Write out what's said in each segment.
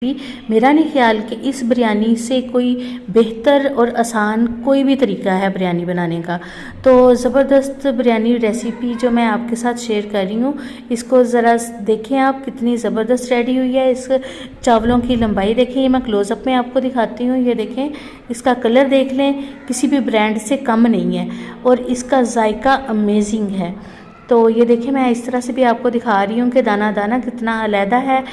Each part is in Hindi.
भी मेरा नहीं ख्याल कि इस बिरयानी से कोई बेहतर और आसान कोई भी तरीका है बिरयानी बनाने का। तो ज़बरदस्त बिरयानी रेसिपी जो मैं आपके साथ शेयर कर रही हूँ, इसको ज़रा देखें आप कितनी ज़बरदस्त रेडी हुई है। इस चावलों की लंबाई देखें, ये मैं क्लोज़अप में आपको दिखाती हूँ। ये देखें, इसका कलर देख लें, किसी भी ब्रांड से कम नहीं है और इसका जायका अमेजिंग है। तो ये देखें, मैं इस तरह से भी आपको दिखा रही हूँ कि दाना दाना कितना अलहदा है।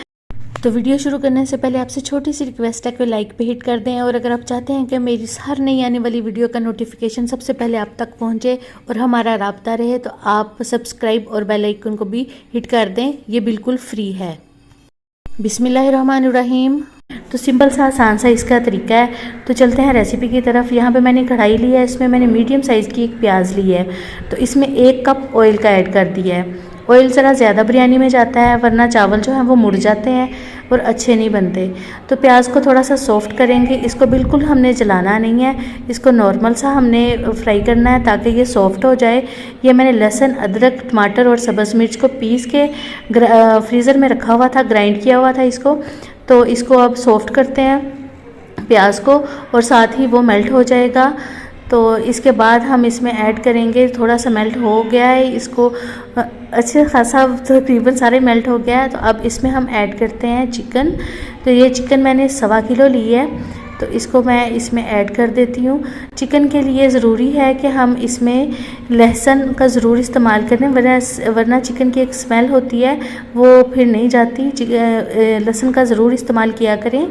तो वीडियो शुरू करने से पहले आपसे छोटी सी रिक्वेस्ट है कि लाइक पे हिट कर दें, और अगर आप चाहते हैं कि मेरी हर नई आने वाली वीडियो का नोटिफिकेशन सबसे पहले आप तक पहुंचे और हमारा राब्ता रहे, तो आप सब्सक्राइब और बेल आइकन को भी हिट कर दें। ये बिल्कुल फ्री है। बिस्मिल्लाहिर्रहमानिर्रहीम। तो सिंपल सा आसान सा इसका तरीका है। तो चलते हैं रेसिपी की तरफ। यहाँ पे मैंने कढ़ाई ली है, इसमें मैंने मीडियम साइज़ की एक प्याज ली है। तो इसमें 1 कप ऑयल का ऐड कर दिया है। ऑयल ज़रा ज़्यादा बिरयानी में जाता है, वरना चावल जो है वो मुड़ जाते हैं और अच्छे नहीं बनते। तो प्याज को थोड़ा सा सॉफ्ट करेंगे। इसको बिल्कुल हमने जलाना नहीं है, इसको नॉर्मल सा हमने फ्राई करना है ताकि ये सॉफ्ट हो जाए। ये मैंने लहसुन, अदरक, टमाटर और सब्ज़ मिर्च को पीस के फ्रीज़र में रखा हुआ था, ग्राइंड किया हुआ था इसको। तो इसको अब सॉफ्ट करते हैं प्याज को, और साथ ही वो मेल्ट हो जाएगा। तो इसके बाद हम इसमें ऐड करेंगे, थोड़ा सा मेल्ट हो गया है, इसको अच्छे खासा तकरीबन सारे मेल्ट हो गया है। तो अब इसमें हम ऐड करते हैं चिकन। तो ये चिकन मैंने 1.25 किलो ली है, तो इसको मैं इसमें ऐड कर देती हूँ। चिकन के लिए ज़रूरी है कि हम इसमें लहसुन का ज़रूर इस्तेमाल करें, वरना चिकन की एक स्मेल होती है वो फिर नहीं जाती। लहसुन का ज़रूर इस्तेमाल किया करें।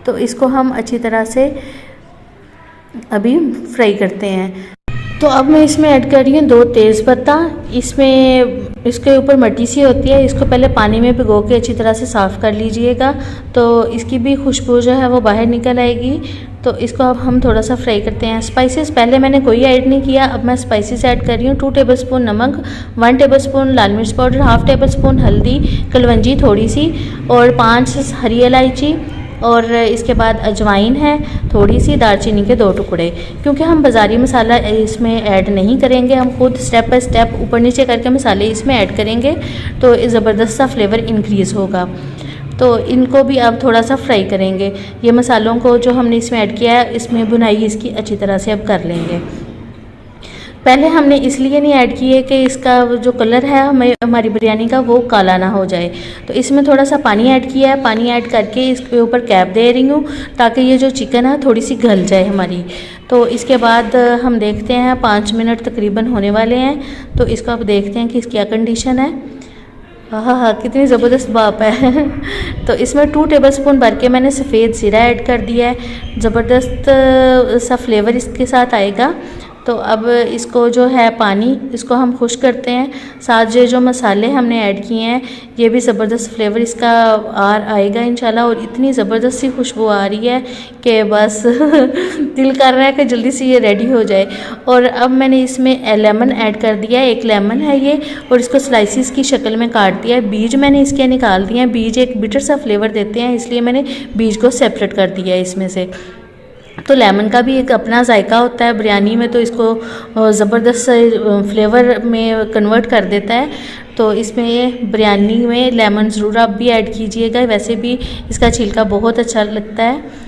तो इसको हम अच्छी तरह से अभी फ्राई करते हैं। तो अब मैं इसमें ऐड कर रही हूँ 2 तेज़पत्ता। इसमें इसके ऊपर मट्टी सी होती है, इसको पहले पानी में भिगो के अच्छी तरह से साफ़ कर लीजिएगा, तो इसकी भी खुशबू जो है वो बाहर निकल आएगी। तो इसको अब हम थोड़ा सा फ्राई करते हैं। स्पाइसेस पहले मैंने कोई ऐड नहीं किया, अब मैं स्पाइसेस ऐड कर रही हूँ। 2 टेबलस्पून नमक, 1 टेबलस्पून लाल मिर्च पाउडर, हाफ़ टेबलस्पून हल्दी, कलवंजी थोड़ी सी, और 5 हरी इलायची, और इसके बाद अजवाइन है थोड़ी सी, दालचीनी के 2 टुकड़े। क्योंकि हम बाज़ारी मसाला इसमें ऐड नहीं करेंगे, हम खुद स्टेप बाय स्टेप ऊपर नीचे करके मसाले इसमें ऐड करेंगे, तो ज़बरदस्त सा फ्लेवर इंक्रीज़ होगा। तो इनको भी अब थोड़ा सा फ्राई करेंगे। ये मसालों को जो हमने इसमें ऐड किया है, इसमें भुनाई इसकी अच्छी तरह से अब कर लेंगे। पहले हमने इसलिए नहीं ऐड किए कि इसका जो कलर है हमारी बिरयानी का वो काला ना हो जाए। तो इसमें थोड़ा सा पानी ऐड किया है, पानी ऐड करके इसके ऊपर कैप दे रही हूँ ताकि ये जो चिकन है थोड़ी सी गल जाए हमारी। तो इसके बाद हम देखते हैं, 5 मिनट तकरीबन होने वाले हैं, तो इसको अब देखते हैं कि इसकी क्या कंडीशन है। हाँ, कितनी ज़बरदस्त बाप है। तो इसमें 2 टेबलस्पून भर के मैंने सफ़ेद ज़ीरा ऐड कर दिया है, ज़बरदस्त सा फ्लेवर इसके साथ आएगा। तो अब इसको जो है पानी, इसको हम खुश करते हैं। साथ जो मसाले हमने ऐड किए हैं, ये भी ज़बरदस्त फ्लेवर इसका आएगा इंशाल्लाह, और इतनी ज़बरदस्त सी खुशबू आ रही है कि बस दिल कर रहा है कि जल्दी से ये रेडी हो जाए। और अब मैंने इसमें लेमन ऐड कर दिया है, 1 लेमन है ये, और इसको स्लाइसिस की शक्ल में काट दिया है। बीज मैंने इसके निकाल दिए हैं, बीज एक बिटर सा फ्लेवर देते हैं, इसलिए मैंने बीज को सेपरेट कर दिया है इसमें से। तो लेमन का भी एक अपना जायका होता है बिरयानी में, तो इसको ज़बरदस्त फ्लेवर में कन्वर्ट कर देता है। तो इसमें बिरयानी में लेमन ज़रूर आप भी ऐड कीजिएगा, वैसे भी इसका छिलका बहुत अच्छा लगता है।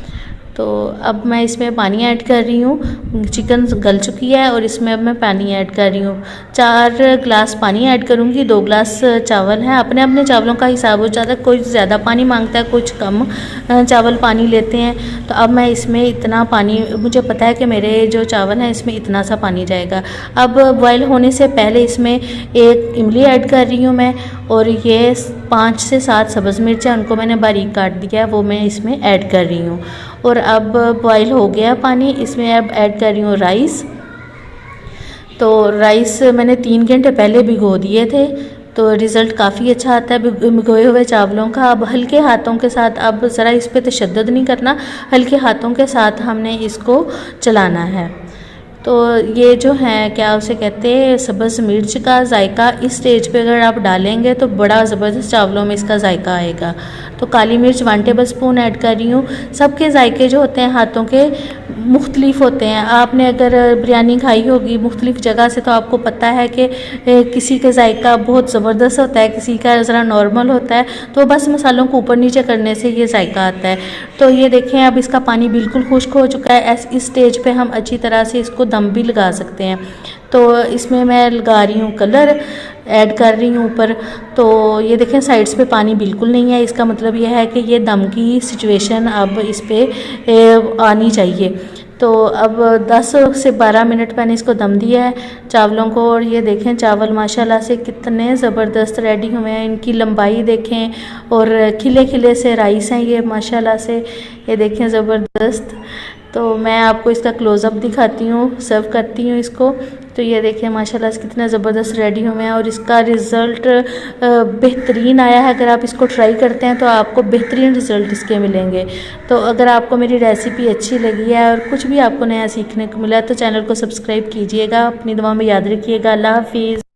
तो अब मैं इसमें पानी ऐड कर रही हूँ। चिकन गल चुकी है और इसमें अब मैं पानी ऐड कर रही हूँ। 4 गिलास पानी ऐड करूँगी, 2 गिलास चावल हैं। अपने अपने चावलों का हिसाब हो जाता है, कोई ज़्यादा पानी मांगता है, कुछ कम चावल पानी लेते हैं। तो अब मैं इसमें इतना पानी, मुझे पता है कि मेरे जो चावल हैं इसमें इतना सा पानी जाएगा। अब बॉयल होने से पहले इसमें 1 इमली ऐड कर रही हूँ मैं, और ये 5 से 7 सब्ज़ मिर्च है, उनको मैंने बारीक काट दिया है, वो मैं इसमें ऐड कर रही हूँ। और अब बॉयल हो गया पानी, इसमें अब ऐड कर रही हूँ राइस। तो राइस मैंने 3 घंटे पहले भिगो दिए थे, तो रिज़ल्ट काफ़ी अच्छा आता है भिगोए हुए चावलों का। अब हल्के हाथों के साथ, अब ज़रा इस पर तशद्दुद नहीं करना, हल्के हाथों के साथ हमने इसको चलाना है। तो ये जो है, क्या उसे कहते हैं, सब्ज़ मिर्च का जायका इस स्टेज पे अगर आप डालेंगे तो बड़ा ज़बरदस्त चावलों में इसका जायका आएगा। तो काली मिर्च 1 टेबलस्पून ऐड कर रही हूँ। सबके जायके जो होते हैं हाथों के मुख्तलिफ होते हैं। आपने अगर बिरयानी खाई होगी मुख्तलिफ जगह से तो आपको पता है कि किसी का जायका बहुत ज़बरदस्त होता है, किसी का ज़रा नॉर्मल होता है, तो बस मसालों को ऊपर नीचे करने से ये जायका आता है। तो ये देखें अब इसका पानी बिल्कुल खुश्क हो चुका है। इस स्टेज पे हम अच्छी तरह से इसको दम भी लगा सकते हैं। तो इसमें मैं लगा रही हूँ कलर, ऐड कर रही हूँ ऊपर। तो ये देखें साइड्स पे पानी बिल्कुल नहीं है, इसका मतलब यह है कि ये दम की सिचुएशन अब इस पर आनी चाहिए। तो अब 10 से 12 मिनट मैंने इसको दम दिया है चावलों को। और ये देखें चावल माशाल्लाह से कितने ज़बरदस्त रेडी हुए हैं, इनकी लंबाई देखें और खिले खिले से राइस हैं ये माशाल्लाह से, ये देखें ज़बरदस्त। तो मैं आपको इसका क्लोज़अप दिखाती हूँ, सर्व करती हूँ इसको। तो ये देखें माशाल्लाह से कितने ज़बरदस्त रेडी हुए हैं और इसका रिज़ल्ट बेहतरीन आया है। अगर आप इसको ट्राई करते हैं तो आपको बेहतरीन रिज़ल्ट इसके मिलेंगे। तो अगर आपको मेरी रेसिपी अच्छी लगी है और कुछ भी आपको नया सीखने को मिला तो चैनल को सब्सक्राइब कीजिएगा। अपनी दुआ में याद रखिएगा। अल्लाह हाफिज़।